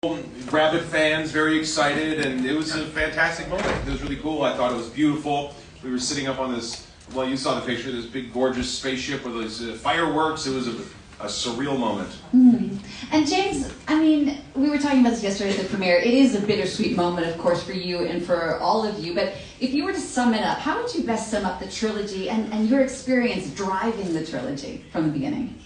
Rabid fans, very excited, and it was a fantastic moment. It was really cool. I thought it was beautiful. We were sitting up on this, well, you saw the picture, this big gorgeous spaceship with those fireworks. It was a surreal moment. Mm. And James, I mean, we were talking about this yesterday at the premiere. It is a bittersweet moment, of course, for you and for all of you, but if you were to sum it up, how would you best sum up the trilogy and your experience driving the trilogy from the beginning?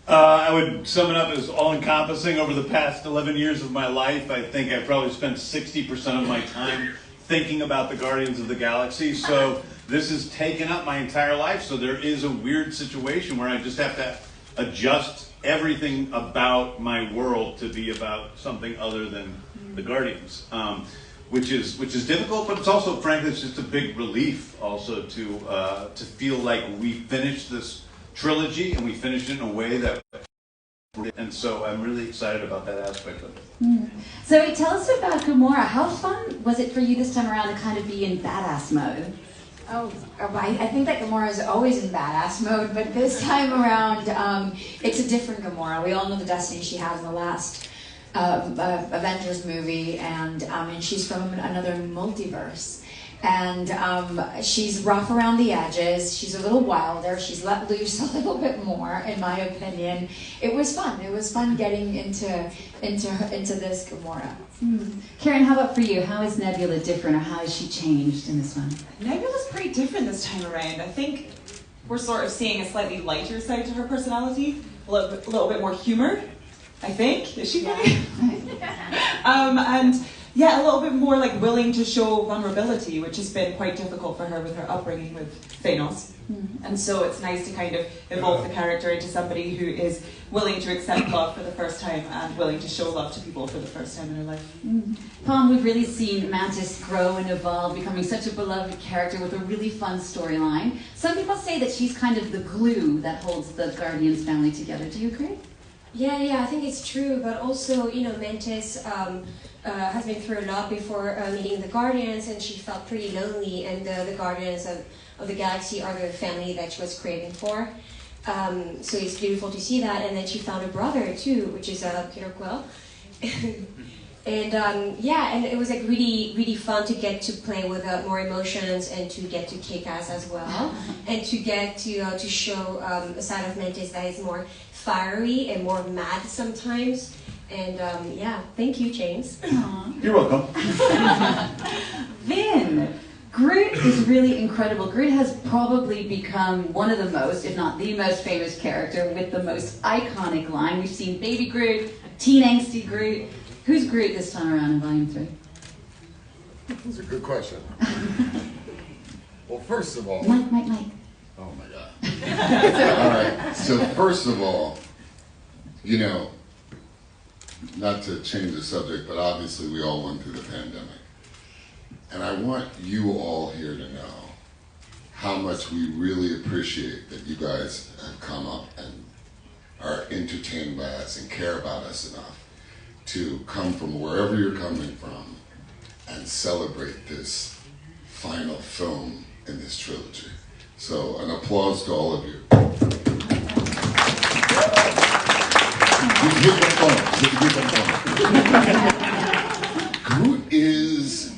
I would sum it up as all-encompassing. Over the past 11 years of my life, I think I probably spent 60% of my time thinking about the Guardians of the Galaxy. So this has taken up my entire life. So there is a weird situation where I just have to adjust everything about my world to be about something other than the Guardians, which is difficult. But it's also, frankly, it's just a big relief also to feel like we finished this trilogy, and we finished it in a way that, and so I'm really excited about that aspect of it. Mm. So tell us about Gamora. How fun was it for you this time around to kind of be in badass mode? Oh, I think that Gamora is always in badass mode, but this time around, it's a different Gamora. We all know the destiny she has in the last Avengers movie, and she's from another multiverse. And she's rough around the edges. She's a little wilder. She's let loose a little bit more, in my opinion. It was fun. It was fun getting into this Gamora. Mm. Karen, how about for you? How is Nebula different, or how has she changed in this one? Nebula's pretty different this time around. I think we're sort of seeing a slightly lighter side to her personality, a little bit more humor. I think. Is she funny? And yeah, a little bit more like willing to show vulnerability, which has been quite difficult for her with her upbringing with Thanos. And so it's nice to kind of evolve the character into somebody who is willing to accept love for the first time and willing to show love to people for the first time in her life. Pom, we've really seen Mantis grow and evolve, becoming such a beloved character with a really fun storyline. Some people say that she's kind of the glue that holds the Guardians family together. Do you agree? Yeah, I think it's true, but also, you know, Mantis has been through a lot before meeting the Guardians, and she felt pretty lonely, and the Guardians of the Galaxy are the family that she was craving for. So it's beautiful to see that, and then she found a brother too, which is Peter Quill. And and it was like really fun to get to play with more emotions and to get to kick ass as well, and to get to show a side of Mantis that is more fiery and more mad sometimes. And thank you, James. Aww. You're welcome. Vin, Groot is really incredible. Groot has probably become one of the most, if not the most famous character with the most iconic line. We've seen Baby Groot, Teen Angsty Groot. Who's Groot this time around in Volume 3? That's a good question. Well, first of all... Mike. Oh my God. All right, so first of all, you know, not to change the subject, but obviously we all went through the pandemic. And I want you all here to know how much we really appreciate that you guys have come up and are entertained by us and care about us enough to come from wherever you're coming from and celebrate this final film in this trilogy. So an applause to all of you. Groot is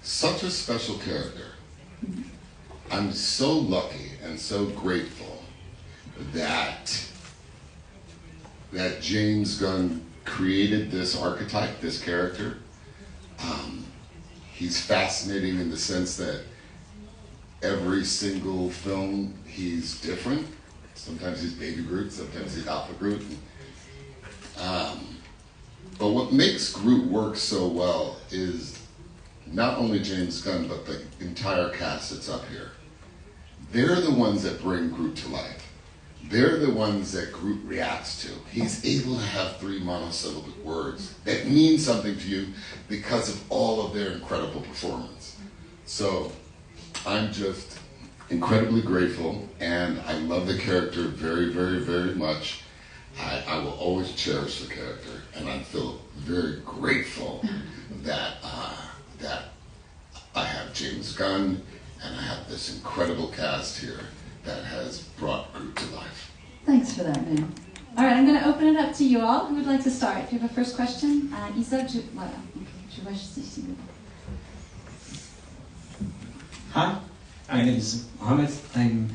such a special character. I'm so lucky and so grateful that James Gunn created this archetype, this character. He's fascinating in the sense that every single film he's different. Sometimes he's Baby Groot, sometimes he's Alpha Groot. But what makes Groot work so well is not only James Gunn, but the entire cast that's up here. They're the ones that bring Groot to life. They're the ones that Groot reacts to. He's able to have 3 monosyllabic words that mean something to you because of all of their incredible performance. So I'm just incredibly grateful, and I love the character very, very, very much. I will always cherish the character, and I feel very grateful that I have James Gunn, and I have this incredible cast here that has brought Groot to life. Thanks for that, man. All right, I'm going to open it up to you all. Who would like to start? If you have a first question, Isa, voilà. Je vois juste ici. Hi, my name is Mohammed. I'm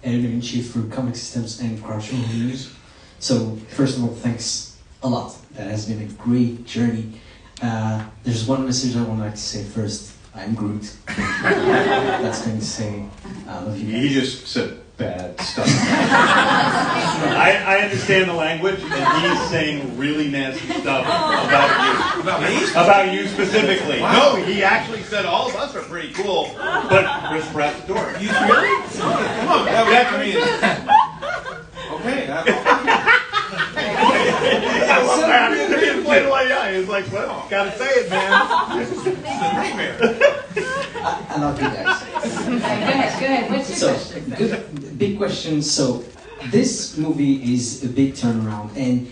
editor-in-chief for Comic Systems and Crouching News. So, first of all, thanks a lot. That has been a great journey. There's one message I would like to say first. I'm Groot. That's going to say, I love you guys. He just said bad stuff. I understand the language, and he's saying really nasty stuff about you. About me? About you specifically. Wow. No, he actually said all of us are pretty cool, but Chris Pratt's a dork. You really? Come on, that would mean. Okay. I love that. He played like, yeah, he's like, well, gotta say it, man. This is a nightmare. I love you guys. Go ahead. What's your question? Big question. So, this movie is a big turnaround, and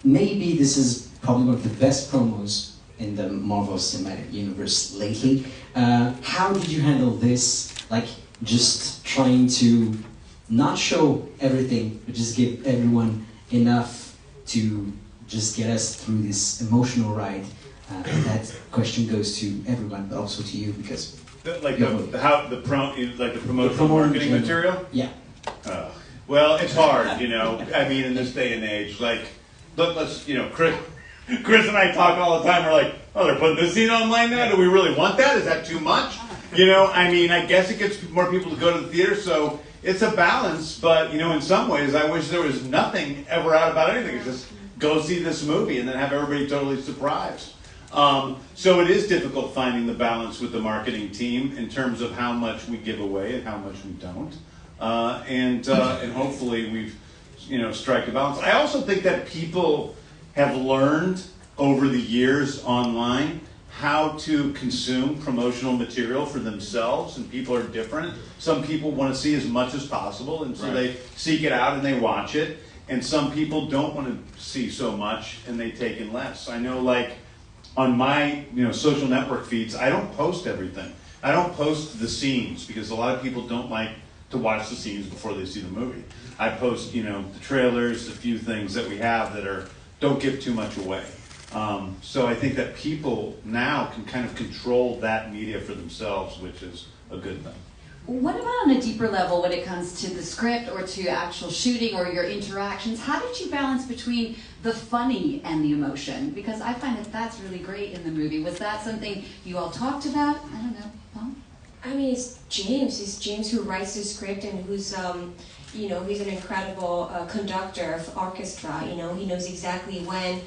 maybe this is probably one of the best promos in the Marvel Cinematic Universe lately. How did you handle this? Like, just trying to not show everything, but just give everyone enough to just get us through this emotional ride. And that question goes to everyone, but also to you, because Like the promotional marketing material? Yeah. Well, it's hard, you know. I mean, in this day and age, like, let's, you know, Chris and I talk all the time. We're like, oh, they're putting this scene online now. Do we really want that? Is that too much? You know, I mean, I guess it gets more people to go to the theater, so it's a balance. But you know, in some ways, I wish there was nothing ever out about anything. It's just go see this movie and then have everybody totally surprised. So it is difficult finding the balance with the marketing team in terms of how much we give away and how much we don't. And hopefully we've, you know, strike a balance. I also think that people have learned over the years online how to consume promotional material for themselves, and people are different. Some people want to see as much as possible, and so they seek it out and they watch it. And some people don't want to see so much, and they take in less. I know, like, on my, you know, social network feeds, I don't post everything. I don't post the scenes because a lot of people don't like to watch the scenes before they see the movie. I post, you know, the trailers, a few things that we have that don't give too much away. So I think that people now can kind of control that media for themselves, which is a good thing. What about on a deeper level when it comes to the script or to actual shooting or your interactions? How did you balance between the funny and the emotion? Because I find that that's really great in the movie. Was that something you all talked about? I don't know. Pom? I mean, it's James. It's James who writes the script and who's, you know, he's an incredible conductor of orchestra. You know, he knows exactly when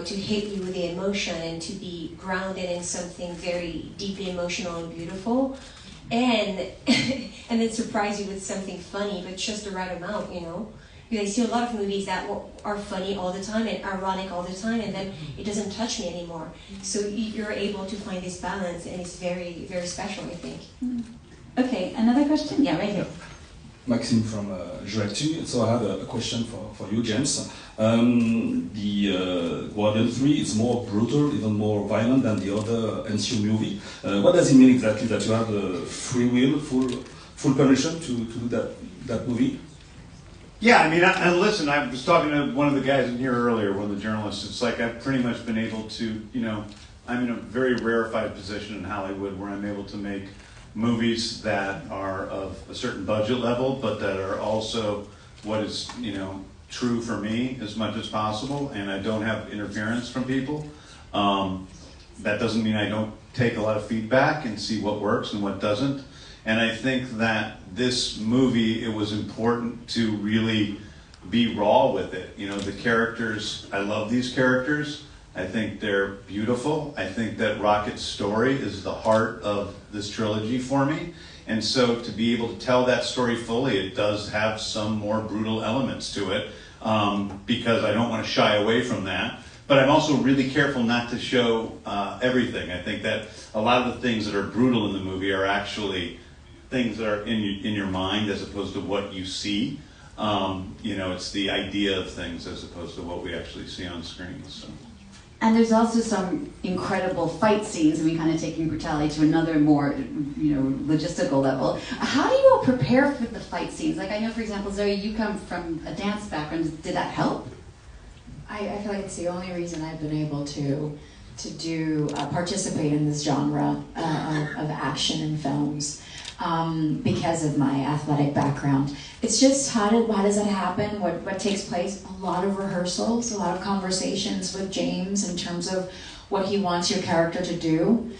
to hit you with the emotion and to be grounded in something very deeply emotional and beautiful, and and then surprise you with something funny, but just the right amount. You know, because I see a lot of movies that are funny all the time and ironic all the time, and then it doesn't touch me anymore. So you're able to find this balance, and it's very, very special, I think. Okay, another question? Yeah, right here. Maxime from GALAXIE. So I had a question for you, James. The Guardian 3 is more brutal, even more violent than the other MCU movie. What does it mean exactly that you have free will, full permission to do that movie? Yeah, I mean, listen, I was talking to one of the guys in here earlier, one of the journalists. It's like I've pretty much been able to, you know, I'm in a very rarefied position in Hollywood where I'm able to make movies that are of a certain budget level, but that are also what is, you know, true for me as much as possible, and I don't have interference from people. That doesn't mean I don't take a lot of feedback and see what works and what doesn't. And I think that this movie, it was important to really be raw with it. You know, the characters, I love these characters. I think they're beautiful. I think that Rocket's story is the heart of this trilogy for me. And so to be able to tell that story fully, it does have some more brutal elements to it, because I don't want to shy away from that. But I'm also really careful not to show everything. I think that a lot of the things that are brutal in the movie are actually things that are in your mind as opposed to what you see. You know, it's the idea of things as opposed to what we actually see on screen. So. And there's also some incredible fight scenes, and we kind of taking brutality to another more, logistical level. How do you all prepare for the fight scenes? Like I know, for example, Zoe, you come from a dance background. Did that help? I feel like it's the only reason I've been able to participate in this genre of action in films. Because of my athletic background. It's just how does that happen? What takes place? A lot of rehearsals, a lot of conversations with James in terms of what he wants your character to do.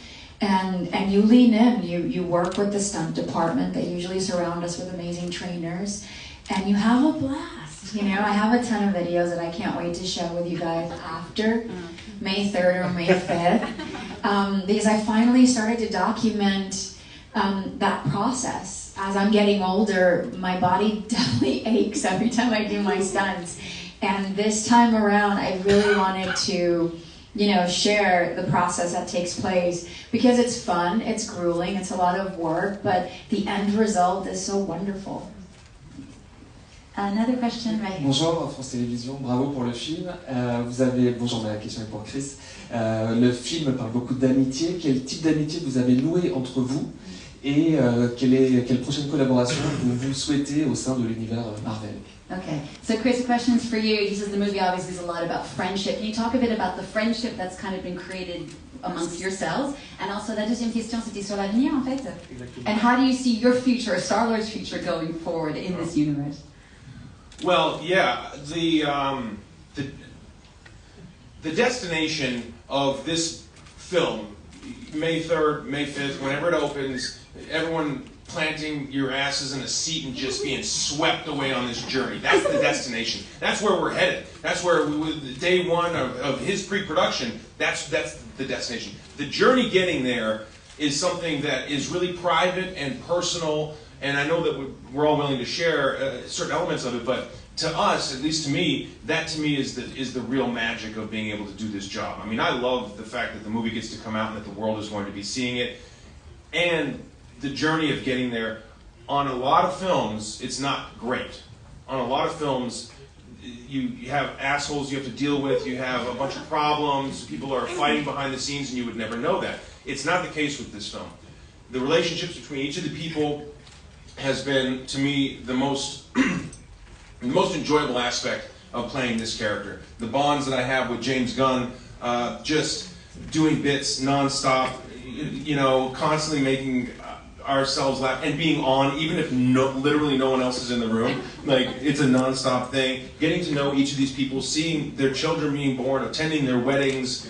And you lean in, you work with the stunt department. They usually surround us with amazing trainers, and you have a blast. I have a ton of videos that I can't wait to share with you guys after May 3rd or May 5th, because I finally started to document that process. As I'm getting older, my body definitely aches every time I do my stunts. And this time around, I really wanted to, share the process that takes place because it's fun, it's grueling, it's a lot of work, but the end result is so wonderful. Another question right here. Bonjour, France Télévisions, bravo pour le film. Bonjour, ma question est pour Chris. Le film parle beaucoup d'amitié. Quel type d'amitié vous avez noué entre vous et quelle prochaine collaboration vous souhaitez au sein de l'univers Marvel? Okay, so Chris, questions for you. He says the movie obviously is a lot about friendship. Can you talk a bit about the friendship that's kind of been created amongst yourselves? And also, la deuxième question, c'était sur l'avenir, en fait. And how do you see your future, Star-Lord's future, going forward in this universe? Well, yeah, the destination of this film, May 3rd, May 5th, whenever it opens, everyone planting your asses in a seat and just being swept away on this journey. That's the destination. That's where we're headed. That's where day one of his pre-production, that's the destination. The journey getting there is something that is really private and personal, and I know that we're all willing to share certain elements of it, but to us, at least to me, that to me is the real magic of being able to do this job. I mean, I love the fact that the movie gets to come out and that the world is going to be seeing it, and the journey of getting there. On a lot of films, it's not great. On a lot of films, you have assholes you have to deal with, you have a bunch of problems, people are fighting behind the scenes, and you would never know that. It's not the case with this film. The relationships between each of the people has been, to me, the most enjoyable aspect of playing this character. The bonds that I have with James Gunn, just doing bits nonstop, constantly making ourselves laugh and being on, even if literally no one else is in the room. Like, it's a nonstop thing. Getting to know each of these people, seeing their children being born, attending their weddings,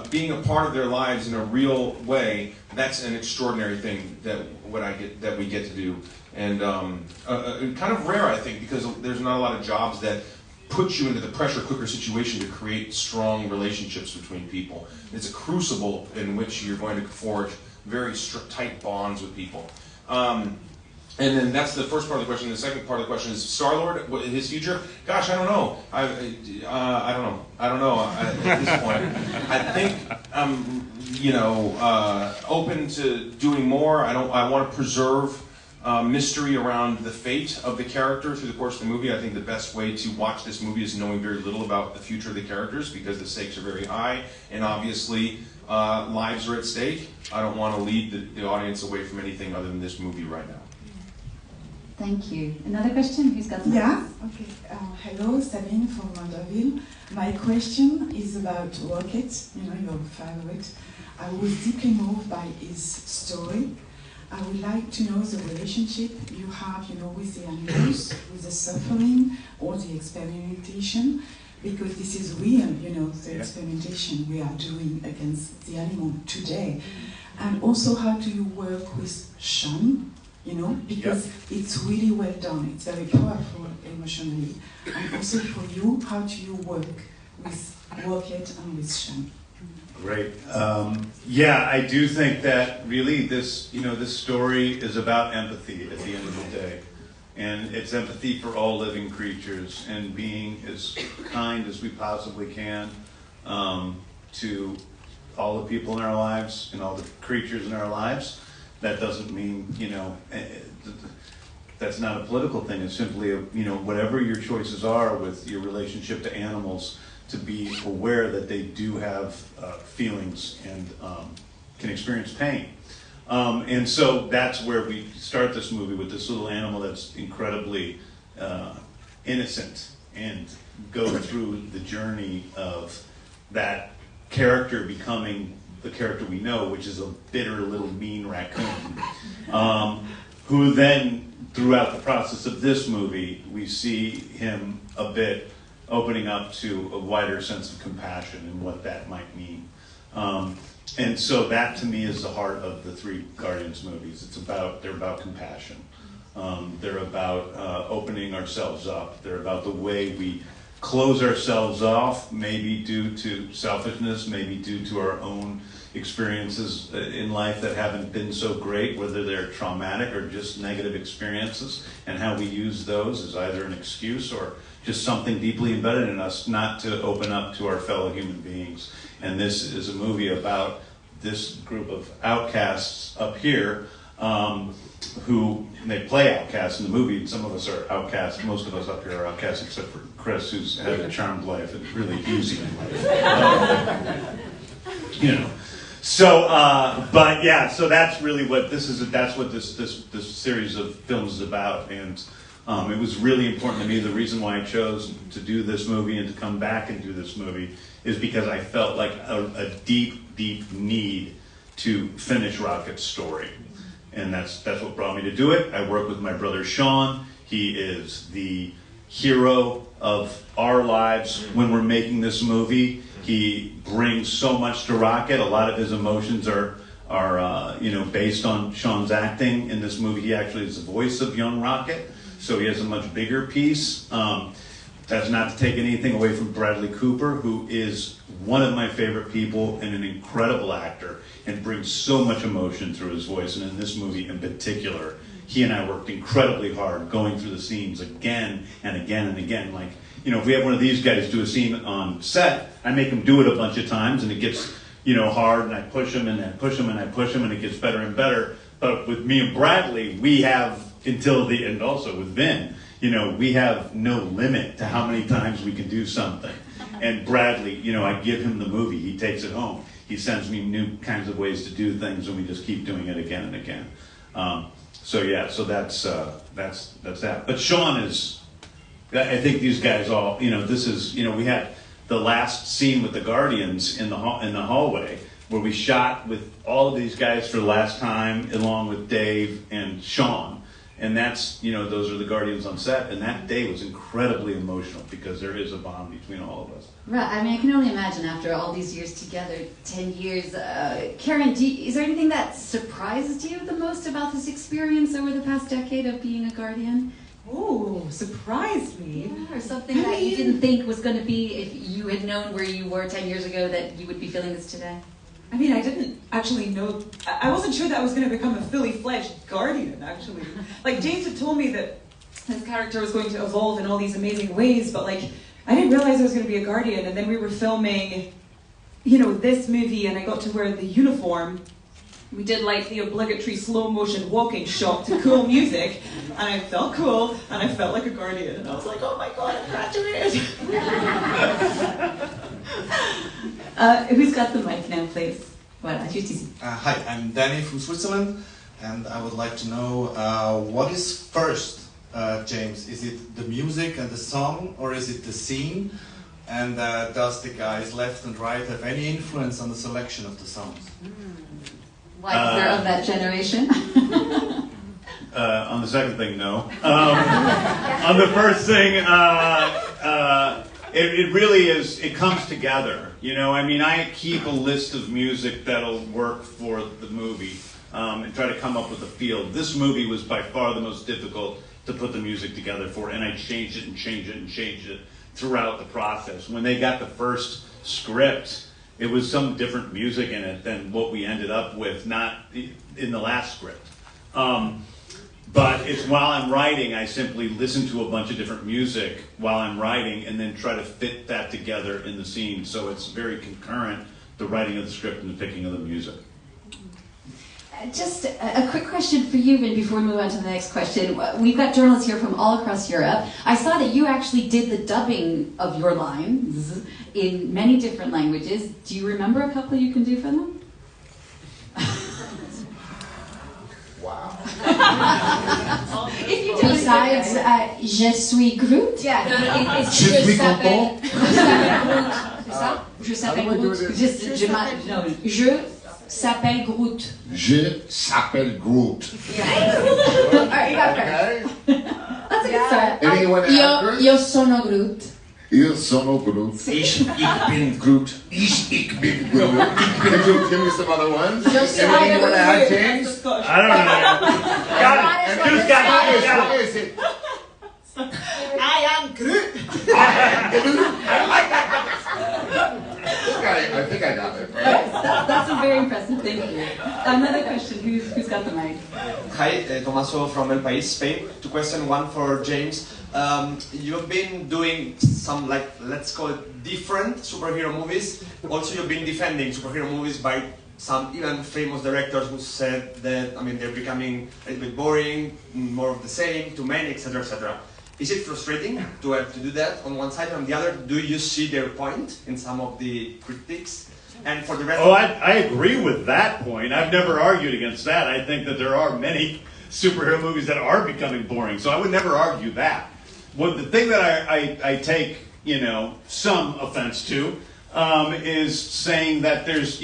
being a part of their lives in a real way, that's an extraordinary thing that we get to do. And kind of rare, I think, because there's not a lot of jobs that put you into the pressure cooker situation to create strong relationships between people. It's a crucible in which you're going to forge very tight bonds with people. And then that's the first part of the question. The second part of the question is Star-Lord, his future? Gosh, I don't know. I don't know at this point. I think I'm, open to doing more. I want to preserve mystery around the fate of the character through the course of the movie. I think the best way to watch this movie is knowing very little about the future of the characters because the stakes are very high, and obviously lives are at stake. I don't want to lead the audience away from anything other than this movie right now. Thank you. Another question? Who's got some? Yeah, okay. Hello, Sabine from Monderville. My question is about Rocket, your favorite. I was deeply moved by his story. I would like to know the relationship you have, with the animals, with the suffering or the experimentation, because this is real, the experimentation we are doing against the animal today. And also, how do you work with Sean, because it's really well done, it's very powerful emotionally. And also for you, how do you work with Rocket and with Sean? Great. I do think that really this story is about empathy at the end of the day. And it's empathy for all living creatures and being as kind as we possibly can to all the people in our lives and all the creatures in our lives. That doesn't mean, that's not a political thing. It's simply, whatever your choices are with your relationship to animals, to be aware that they do have feelings and can experience pain. And so that's where we start this movie, with this little animal that's incredibly innocent, and go through the journey of that character becoming the character we know, which is a bitter little mean raccoon, who then, throughout the process of this movie, we see him a bit opening up to a wider sense of compassion and what that might mean. And so that, to me, is the heart of the three Guardians movies. They're about compassion. They're about opening ourselves up. They're about the way we close ourselves off, maybe due to selfishness, maybe due to our own experiences in life that haven't been so great, whether they're traumatic or just negative experiences, and how we use those as either an excuse or just something deeply embedded in us not to open up to our fellow human beings. And this is a movie about this group of outcasts up here, who, they play outcasts in the movie. Some of us are outcasts. Most of us up here are outcasts, except for Chris, who's had a charmed life and really easy in life. So, but yeah, so that's really what this is. That's what this series of films is about. And it was really important to me. The reason why I chose to do this movie and to come back and do this movie is because I felt like a deep, deep need to finish Rocket's story. And that's what brought me to do it. I work with my brother Sean. He is the hero of our lives when we're making this movie. He brings so much to Rocket. A lot of his emotions are based on Sean's acting. In this movie, he actually is the voice of young Rocket, so he has a much bigger piece. That's not to take anything away from Bradley Cooper, who is one of my favorite people and an incredible actor, and brings so much emotion through his voice. And in this movie in particular, he and I worked incredibly hard going through the scenes again and again and again. Like, if we have one of these guys do a scene on set, I make him do it a bunch of times, and it gets, hard, and I push him, and I push him, and I push him, and it gets better and better. But with me and Bradley, we have and also with Vin, we have no limit to how many times we can do something. And Bradley, I give him the movie, he takes it home. He sends me new kinds of ways to do things, and we just keep doing it again and again. So that's that. But Sean is, I think these guys all, this is, we had the last scene with the Guardians in the hallway, where we shot with all of these guys for the last time, along with Dave and Sean. And that's, those are the Guardians on set. And that day was incredibly emotional, because there is a bond between all of us. Right. I mean, I can only imagine after all these years together, 10 years. Karen, is there anything that surprised you the most about this experience over the past decade of being a Guardian? Oh, surprised me. Yeah, or something that you didn't think was going to be, if you had known where you were 10 years ago, that you would be feeling this today? I mean, I didn't actually know. I wasn't sure that I was going to become a fully fledged Guardian, actually. Like, James had told me that his character was going to evolve in all these amazing ways, but like, I didn't realize I was going to be a Guardian. And then we were filming, this movie, and I got to wear the uniform. We did like the obligatory slow motion walking shot to cool music, and I felt cool, and I felt like a Guardian, and I was like, oh my god, I graduated! Who's got the mic now, please? Voilà, juste ici. Hi, I'm Danny from Switzerland, and I would like to know what is first, James? Is it the music and the song, or is it the scene? And does the guys left and right have any influence on the selection of the songs? Why, because they're of that generation? On the second thing, no. On the first thing, it really is, it comes together. I keep a list of music that'll work for the movie, and try to come up with a feel. This movie was by far the most difficult to put the music together for, and I changed it and changed it and changed it throughout the process. When they got the first script, it was some different music in it than what we ended up with, not in the last script. But it's while I'm writing, I simply listen to a bunch of different music while I'm writing, and then try to fit that together in the scene. So it's very concurrent, the writing of the script and the picking of the music. just a quick question for you, Vin, before we move on to the next question. We've got journalists here from all across Europe. I saw that you actually did the dubbing of your lines in many different languages. Do you remember a couple you can do for them? Wow. If you do, Besides, je suis Groot. yeah, it's Je suis content. Je s'appelle Groot. Je s'appelle Groot. Je s'appelle Groot. All right, you got it. Okay. That's a good start. Anyone after? Io sono Groot. Io sono Groot. Ich bin Groot. Ich bin Groot. Can you give me some other ones? Anything you want to add, James? I don't know. Got it. Who's got it? What is it? I am Groot. I like that. I think I got it. That's a very impressive. Thank you. Another question. Who's got the mic? Hi, Tommaso from El País, Spain. Two questions, one for James. You've been doing some, like, let's call it different superhero movies. Also, you've been defending superhero movies by some even famous directors who said that, I mean, they're becoming a little bit boring, more of the same, too many, etc., etc. Is it frustrating to have to do that on one side, and on the other, do you see their point in some of the critics? And for the rest I agree with that point. I've never argued against that. I think that there are many superhero movies that are becoming boring, so I would never argue that. The thing that I take, some offense to is saying that there's,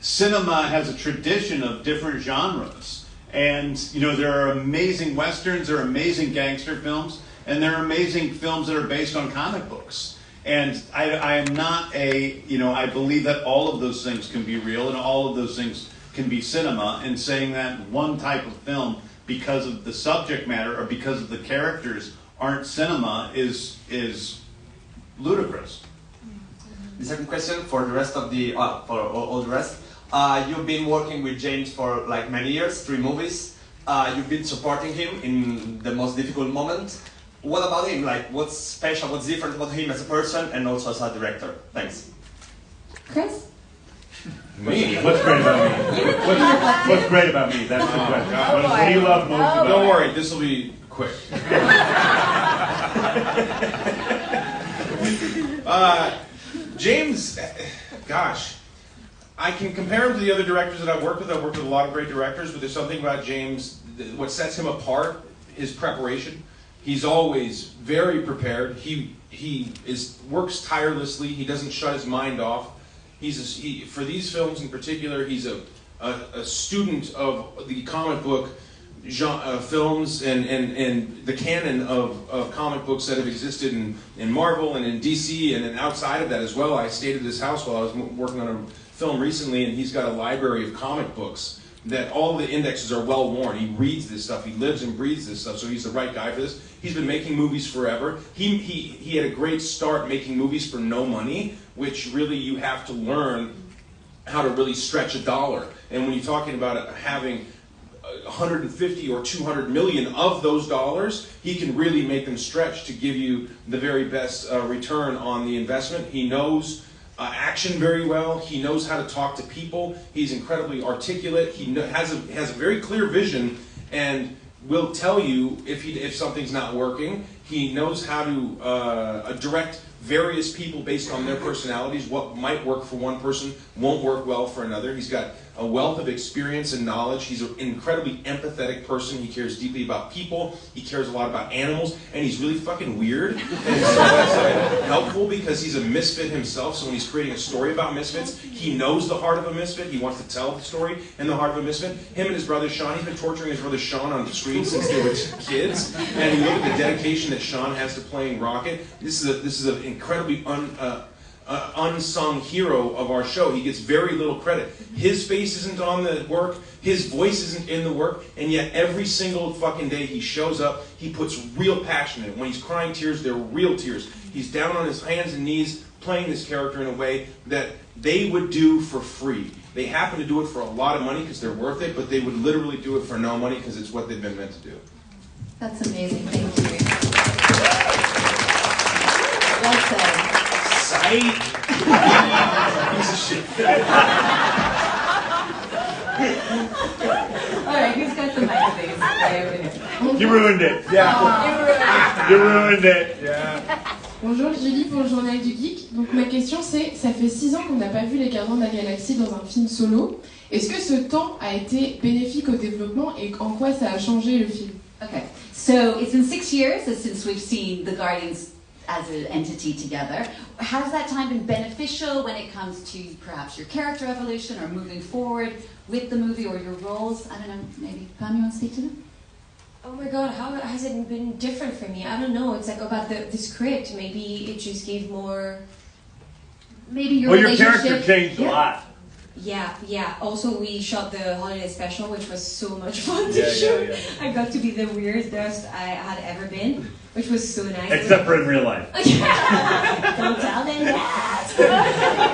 cinema has a tradition of different genres. And, there are amazing westerns, there are amazing gangster films, and there are amazing films that are based on comic books. And I am not I believe that all of those things can be real and all of those things can be cinema, and saying that one type of film, because of the subject matter or because of the characters, aren't cinema is ludicrous. The second question for the rest of the, for all the rest. You've been working with James for like many years, 3 movies. You've been supporting him in the most difficult moment. What about him? Like, what's special, what's different about him as a person and also as a director? Thanks. Chris? Me? What's great about me? What's great about me? That's the question. What do you love most about me? Don't worry, this will be quick. James, gosh, I can compare him to the other directors that I've worked with. I've worked with a lot of great directors, but there's something about James, what sets him apart, his preparation. He's always very prepared. He works tirelessly. He doesn't shut his mind off. For these films in particular, he's a student of the comic book films and the canon of comic books that have existed in Marvel and in DC and then outside of that as well. I stayed at his house while I was working on a film recently, and he's got a library of comic books that all the indexes are well worn. He reads this stuff. He lives and breathes this stuff, so he's the right guy for this. He's been making movies forever. He had a great start making movies for no money, which really you have to learn how to really stretch a dollar. And when you're talking about having 150 or 200 million of those dollars, he can really make them stretch to give you the very best return on the investment. He knows action very well. He knows how to talk to people. He's incredibly articulate. He has a very clear vision and will tell you if something's not working. He knows how to direct various people based on their personalities. What might work for one person won't work well for another. He's got a wealth of experience and knowledge. He's an incredibly empathetic person. He cares deeply about people. He cares a lot about animals, and he's really fucking weird. And so that's helpful because he's a misfit himself. So when he's creating a story about misfits, he knows the heart of a misfit. He wants to tell the story in the heart of a misfit. Him and his brother Sean, he's been torturing his brother Sean on the screen since they were kids. And you look at the dedication that Sean has to playing Rocket. This is an incredibly unsung hero of our show. He gets very little credit. His face isn't on the work, his voice isn't in the work, and yet every single fucking day he shows up, he puts real passion in it. When he's crying tears, they're real tears. He's down on his hands and knees playing this character in a way that they would do for free. They happen to do it for a lot of money because they're worth it, but they would literally do it for no money because it's what they've been meant to do. That's amazing. Thank you. Well said. Piece of shit. All right, who's got the mic, please? Right over here. You ruined it. Yeah. You ruined it. Yeah. Bonjour, Julie pour le Journal du Geek. Donc ma question c'est, ça fait 6 ans qu'on n'a pas vu les Gardiens de la Galaxie dans un film solo. Est-ce que ce temps a été bénéfique au développement et en quoi ça a changé le film? Okay, so it's been 6 years since we've seen the Guardians as an entity together. Has that time been beneficial when it comes to perhaps your character evolution or moving forward with the movie or your roles? I don't know, maybe Pam, you want to speak to them? Oh my god, how has it been different for me? I don't know, it's like about the script, maybe it just gave more... Maybe your Well, your relationship... character changed a lot. Yeah. Also, we shot the holiday special, which was so much fun to shoot. I got to be the weirdest I had ever been, which was so nice. Except for in real life. Don't tell them that.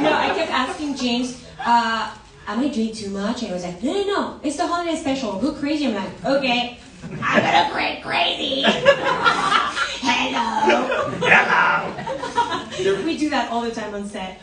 No, I kept asking James, am I doing too much? And he was like, no, it's the holiday special. Go crazy. I'm like, okay, I'm gonna go crazy. Hello. We do that all the time on set.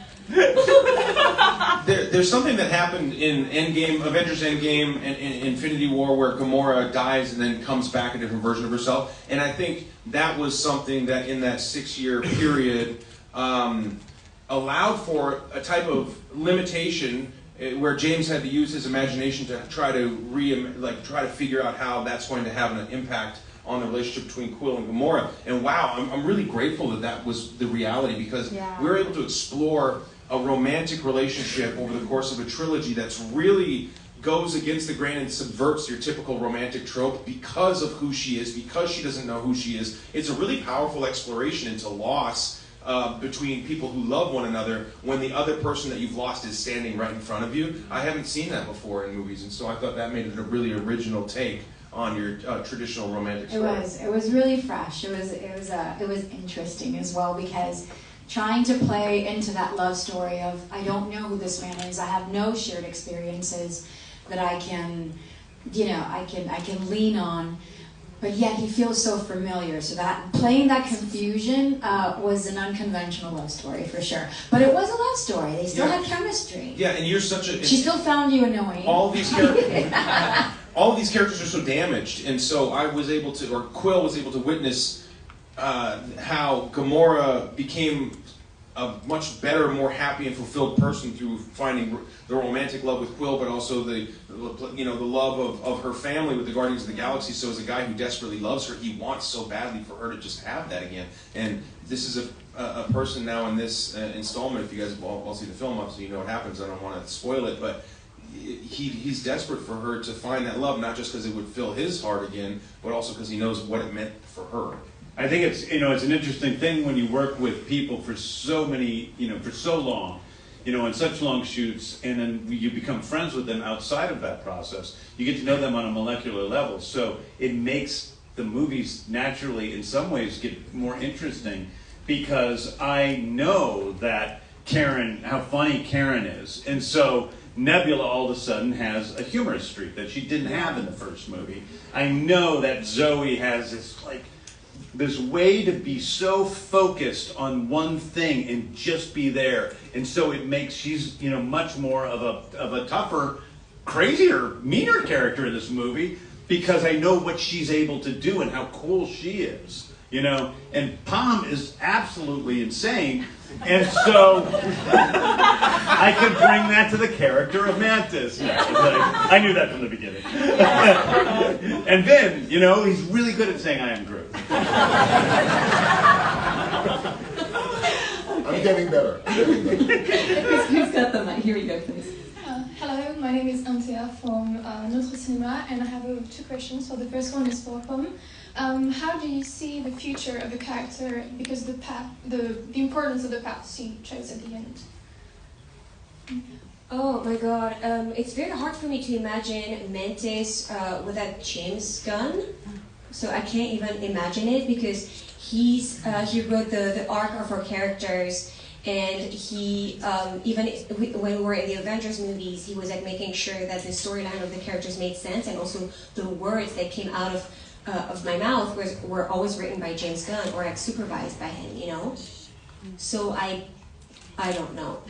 There's something that happened in Endgame, Avengers Endgame, and Infinity War where Gamora dies and then comes back a different version of herself. And I think that was something that in that 6-year period allowed for a type of limitation where James had to use his imagination to try to figure out how that's going to have an impact on the relationship between Quill and Gamora. And wow, I'm really grateful that was the reality because we were able to explore a romantic relationship over the course of a trilogy that's really goes against the grain and subverts your typical romantic trope because of who she is, because she doesn't know who she is. It's a really powerful exploration into loss between people who love one another when the other person that you've lost is standing right in front of you. I haven't seen that before in movies, and so I thought that made it a really original take on your traditional romantic story. It was really fresh. It was interesting as well because trying to play into that love story of I don't know who this man is. I have no shared experiences that I can lean on, but yet he feels so familiar. So that playing that confusion was an unconventional love story for sure. But it was a love story. They still had chemistry. Yeah, and you're such a... She still found you annoying. All of these characters are so damaged, and so I was able to, or Quill was able to witness how Gamora became a much better, more happy and fulfilled person through finding the romantic love with Quill, but also the love of her family with the Guardians of the Galaxy. So as a guy who desperately loves her, he wants so badly for her to just have that again. And this is a person now in this installment, if you guys all see the film up so you know what happens, I don't want to spoil it, but he's desperate for her to find that love, not just because it would fill his heart again, but also because he knows what it meant for her. I think it's an interesting thing when you work with people for so long, in such long shoots, and then you become friends with them outside of that process. You get to know them on a molecular level, so it makes the movies naturally, in some ways, get more interesting because I know that how funny Karen is, and so Nebula all of a sudden has a humorous streak that she didn't have in the first movie. I know that Zoe has this way to be so focused on one thing and just be there, and so it makes she's much more of a tougher, crazier, meaner character in this movie because I know what she's able to do and how cool she is. And Pom is absolutely insane, and so I can bring that to the character of Mantis. I knew that from the beginning. And then, he's really good at saying I am Groot. I'm getting better. Who's got the mic? Here we go, please. Hello, my name is Anthea from Notre Cinéma, and I have 2 questions. So the first one is for Pom. How do you see the future of the character? Because the importance of the path she chose at the end. Oh my god, it's very hard for me to imagine Mantis without James Gunn. So I can't even imagine it because he wrote the arc of our characters, and he even when we were in the Avengers movies, he was making sure that the storyline of the characters made sense, and also the words that came out of my mouth were always written by James Gunn or supervised by him. So I don't know.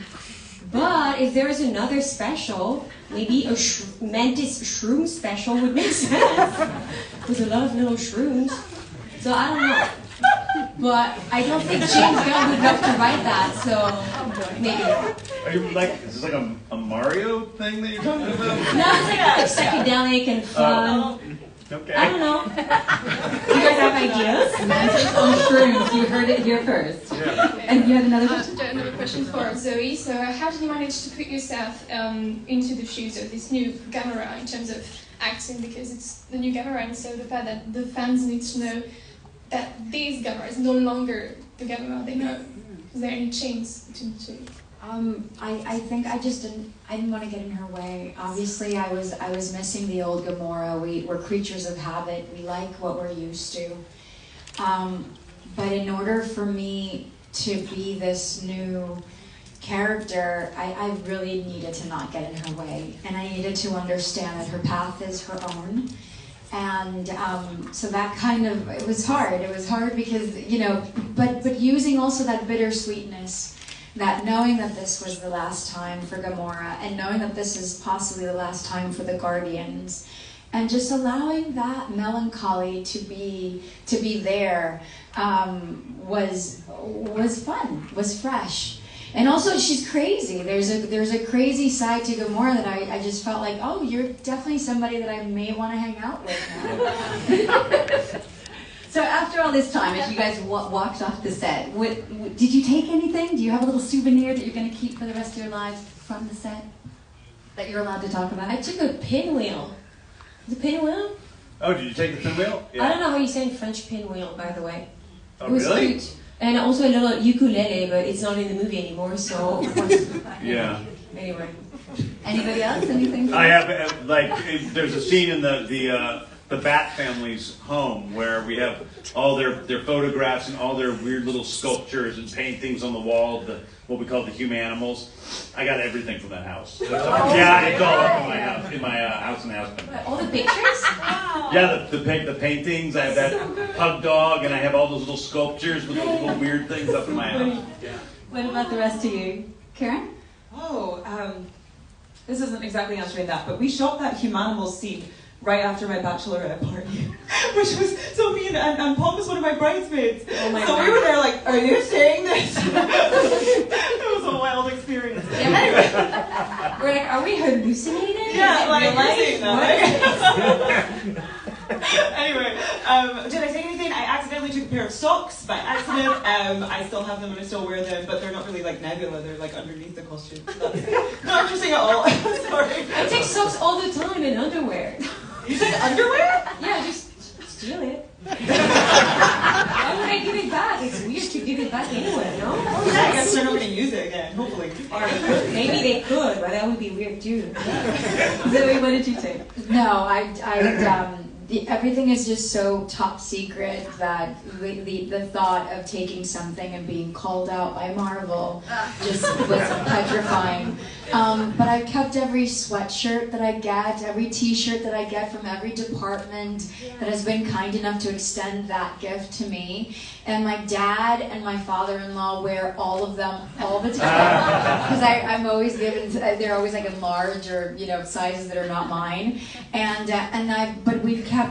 But if there is another special, maybe a Mantis shroom special would make sense. With a lot of little shrooms. So I don't know. But I don't think James Gunn would love to write that, so maybe not. Are you like, is this like a Mario thing that you're talking about? No, it's like psychedelic and fun. Okay. I don't know. Do you guys have ideas? Mantis on shrooms, you heard it here first. Yeah. And you had another question? Another question for Zoe. So, how did you manage to put yourself into the shoes of this new Gamera in terms of acting? Because it's the new Gamera, and so the fact that the fans need to know that this Gamera is no longer the Gamera they know. Is there any change between the two? I think I didn't want to get in her way. Obviously, I was missing the old Gamora. We're creatures of habit. We like what we're used to. But in order for me to be this new character, I really needed to not get in her way, and I needed to understand that her path is her own. And so that kind of, it was hard. It was hard because, you know, but using also that bittersweetness, that knowing that this was the last time for Gamora, and knowing that this is possibly the last time for the Guardians, and just allowing that melancholy to be there was fun, was fresh. And also, she's crazy. There's a crazy side to Gamora that I just felt like, oh, you're definitely somebody that I may want to hang out with now. So after all this time, as you guys walked off the set, did you take anything? Do you have a little souvenir that you're going to keep for the rest of your lives from the set that you're allowed to talk about? I took a pinwheel. The pinwheel? Oh, did you take the pinwheel? Yeah. I don't know how you say in French pinwheel, by the way. Oh, it was really? cute. And also a little ukulele, but it's not in the movie anymore, so... Yeah. Anyway. Anybody else? Anything? I have, there's a scene in the Bat family's home where we have all their photographs and all their weird little sculptures and paintings on the wall of what we call the humanimals. I got everything from that house. Yeah, it's all up in my house in Aspen. All the pictures? Wow. Yeah, the paintings. I have that pug dog, and I have all those little sculptures with those little weird things up in my house. Yeah. What about the rest of you? Karen? This isn't exactly answering that, but we shot that humanimals scene right after my bachelorette party, which was, so me and Pom was one of my bridesmaids. Oh my God. We were there like, are you saying this? It was a wild experience. Yeah. We're like, are we hallucinating? Yeah, like, you're saying that. Anyway, did I say anything? I accidentally took a pair of socks by accident. I still have them and I still wear them, but they're not really like nebula, they're like underneath the costume. That's not interesting at all. Sorry. I take socks all the time in underwear. You take underwear? Yeah, just steal it. Why would I give it back? It's weird to give it back anyway, no? Oh yeah, I guess they're not going to use it again, hopefully. Or maybe they could, but that would be weird too. Zoe, what did you take? No, everything is just so top secret that the thought of taking something and being called out by Marvel just was petrifying. But I've kept every sweatshirt that I get, every t-shirt that I get from every department that has been kind enough to extend that gift to me. And my dad and my father-in-law wear all of them all the time. Because I'm always given, they're always like in large or, sizes that are not mine. But we've kept,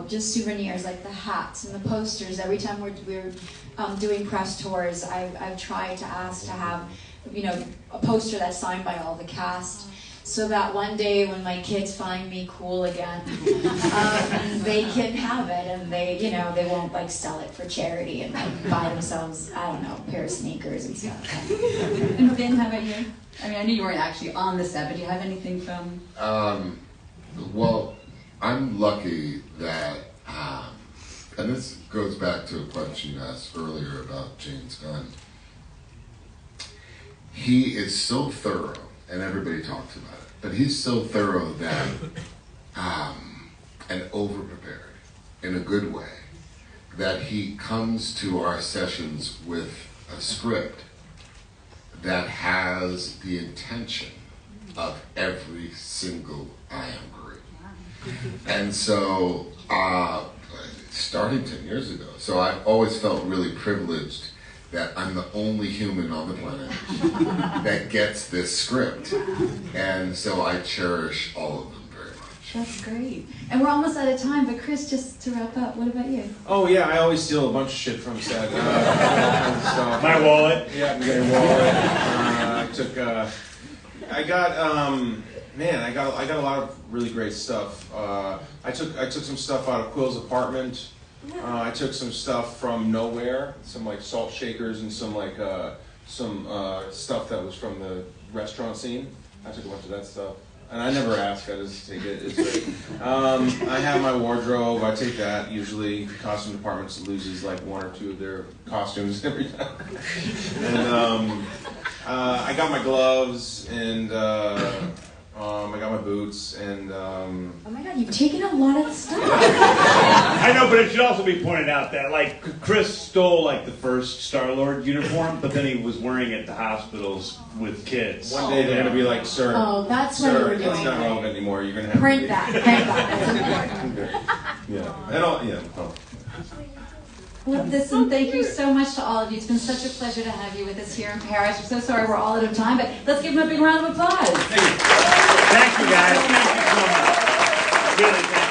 just souvenirs like the hats and the posters. Every time we're doing press tours, I've tried to ask to have, a poster that's signed by all the cast, so that one day when my kids find me cool again, they can have it, and they won't like sell it for charity and like buy themselves, I don't know, a pair of sneakers and stuff. And Vin, how about you? I mean, I knew you weren't actually on the set, but do you have anything from? Well, I'm lucky that, and this goes back to a question you asked earlier about James Gunn. He is so thorough, and everybody talks about it, but he's so thorough that, and over-prepared in a good way, that he comes to our sessions with a script that has the intention of every single I am Groot. And so, starting 10 years ago, so I've always felt really privileged that I'm the only human on the planet that gets this script. And so I cherish all of them very much. That's great. And we're almost out of time, but Chris, just to wrap up, what about you? Oh yeah, I always steal a bunch of shit from set. Stuff. My wallet. Yeah, your wallet. I got a lot of really great stuff. I took some stuff out of Quill's apartment. I took some stuff from nowhere, some like salt shakers and some stuff that was from the restaurant scene. I took a bunch of that stuff. And I never ask, I just take it. It's great. I have my wardrobe, I take that. Usually the costume department loses like 1 or 2 of their costumes every time. And I got my gloves and I got my boots and Oh my god, you've taken a lot of stuff. I know, but it should also be pointed out that like Chris stole like the first Star-Lord uniform, but then he was wearing it at the hospitals with kids. one day they're gonna be like, sir, that's what you were doing. it's not relevant anymore. You're gonna have Print to that. That's important. Yeah. And all, yeah. Oh. Well, listen, thank you so much to all of you. It's been such a pleasure to have you with us here in Paris. We're so sorry we're all out of time, but let's give them a big round of applause. Thank you guys. Thank you so much. Really, thank you.